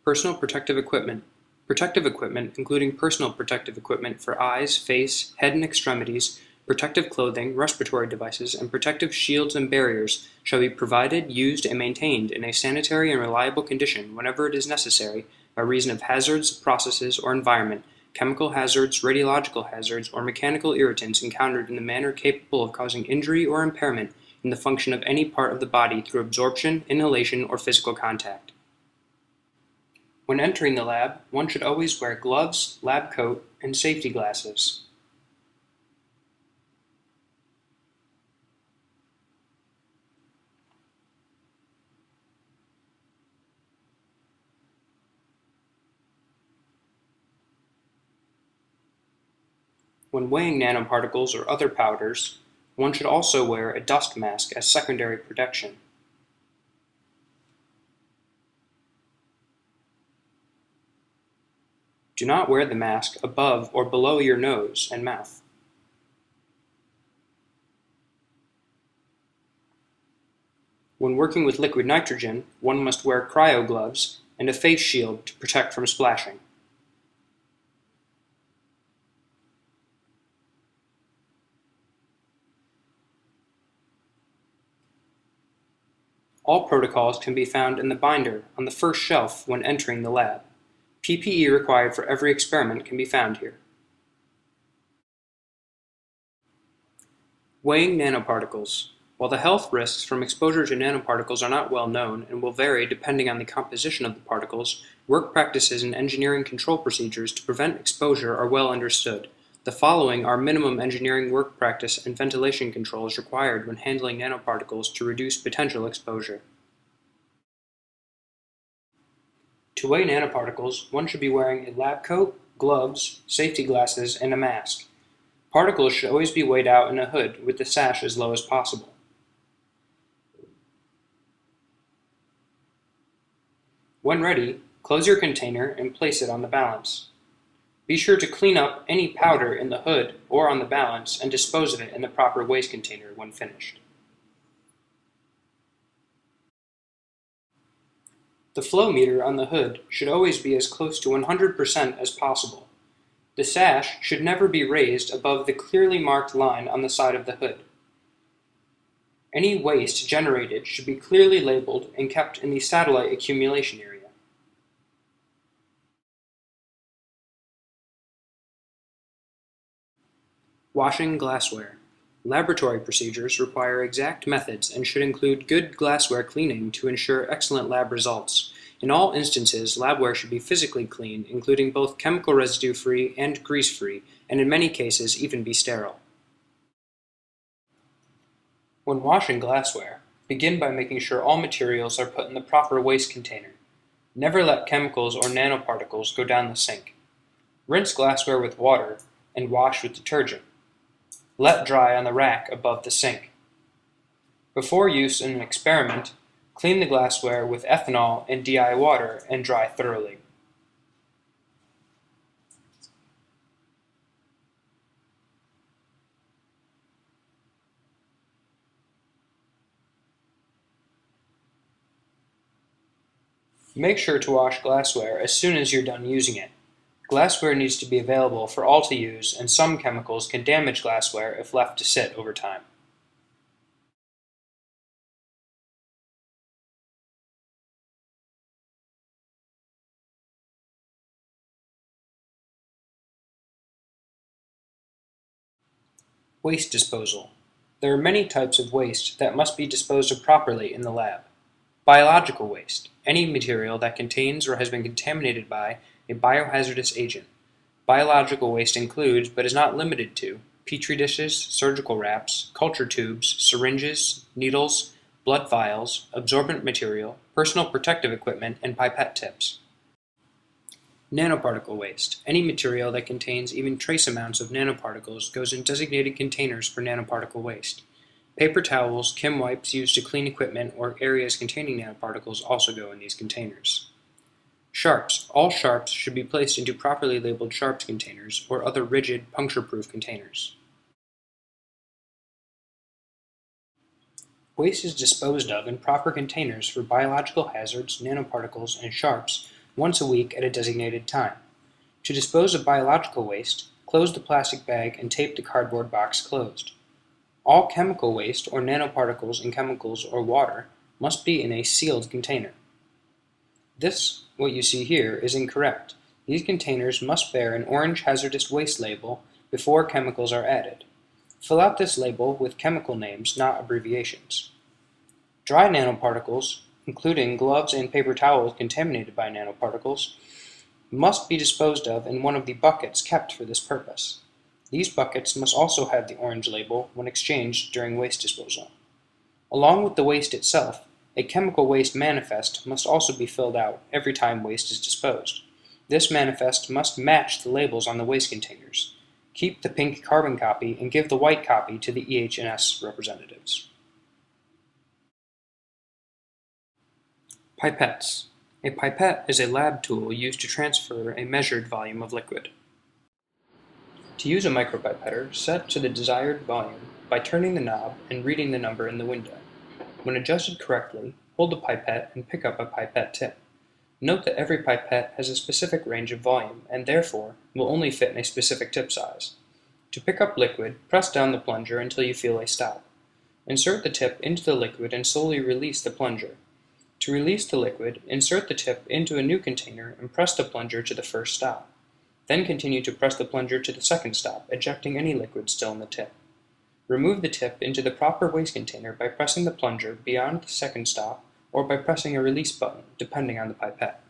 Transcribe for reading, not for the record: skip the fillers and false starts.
Personal protective equipment. Protective equipment, including personal protective equipment for eyes, face, head and extremities, protective clothing, respiratory devices, and protective shields and barriers, shall be provided, used, and maintained in a sanitary and reliable condition whenever it is necessary by reason of hazards, processes, or environment, chemical hazards, radiological hazards, or mechanical irritants encountered in the manner capable of causing injury or impairment in the function of any part of the body through absorption, inhalation, or physical contact. When entering the lab, one should always wear gloves, lab coat, and safety glasses. When weighing nanoparticles or other powders, one should also wear a dust mask as secondary protection. Do not wear the mask above or below your nose and mouth. When working with liquid nitrogen, one must wear cryo gloves and a face shield to protect from splashing. All protocols can be found in the binder on the first shelf when entering the lab. PPE required for every experiment can be found here. Weighing nanoparticles. While the health risks from exposure to nanoparticles are not well known and will vary depending on the composition of the particles, work practices and engineering control procedures to prevent exposure are well understood. The following are minimum engineering work practice and ventilation controls required when handling nanoparticles to reduce potential exposure. To weigh nanoparticles, one should be wearing a lab coat, gloves, safety glasses, and a mask. Particles should always be weighed out in a hood with the sash as low as possible. When ready, close your container and place it on the balance. Be sure to clean up any powder in the hood or on the balance and dispose of it in the proper waste container when finished. The flow meter on the hood should always be as close to 100% as possible. The sash should never be raised above the clearly marked line on the side of the hood. Any waste generated should be clearly labeled and kept in the satellite accumulation area. Washing glassware. Laboratory procedures require exact methods and should include good glassware cleaning to ensure excellent lab results. In all instances, labware should be physically clean, including both chemical residue-free and grease-free, and in many cases even be sterile. When washing glassware, begin by making sure all materials are put in the proper waste container. Never let chemicals or nanoparticles go down the sink. Rinse glassware with water and wash with detergent. Let dry on the rack above the sink. Before use in an experiment, clean the glassware with ethanol and DI water and dry thoroughly. Make sure to wash glassware as soon as you're done using it. Glassware needs to be available for all to use, and some chemicals can damage glassware if left to sit over time. Waste disposal. There are many types of waste that must be disposed of properly in the lab. Biological waste. Any material that contains or has been contaminated by a biohazardous agent. Biological waste includes, but is not limited to, petri dishes, surgical wraps, culture tubes, syringes, needles, blood vials, absorbent material, personal protective equipment, and pipette tips. Nanoparticle waste. Any material that contains even trace amounts of nanoparticles goes in designated containers for nanoparticle waste. Paper towels, Kim wipes used to clean equipment or areas containing nanoparticles also go in these containers. Sharps. All sharps should be placed into properly labeled sharps containers or other rigid, puncture-proof containers. Waste is disposed of in proper containers for biological hazards, nanoparticles, and sharps once a week at a designated time. To dispose of biological waste, close the plastic bag and tape the cardboard box closed. All chemical waste or nanoparticles in chemicals or water must be in a sealed container. What you see here, is incorrect. These containers must bear an orange hazardous waste label before chemicals are added. Fill out this label with chemical names, not abbreviations. Dry nanoparticles, including gloves and paper towels contaminated by nanoparticles, must be disposed of in one of the buckets kept for this purpose. These buckets must also have the orange label when exchanged during waste disposal. Along with the waste itself, a chemical waste manifest must also be filled out every time waste is disposed. This manifest must match the labels on the waste containers. Keep the pink carbon copy and give the white copy to the EH&S representatives. Pipettes. A pipette is a lab tool used to transfer a measured volume of liquid. To use a micropipetter, set to the desired volume by turning the knob and reading the number in the window. When adjusted correctly, hold the pipette and pick up a pipette tip. Note that every pipette has a specific range of volume and therefore will only fit in a specific tip size. To pick up liquid, press down the plunger until you feel a stop. Insert the tip into the liquid and slowly release the plunger. To release the liquid, insert the tip into a new container and press the plunger to the first stop. Then continue to press the plunger to the second stop, ejecting any liquid still in the tip. Remove the tip into the proper waste container by pressing the plunger beyond the second stop or by pressing a release button, depending on the pipette.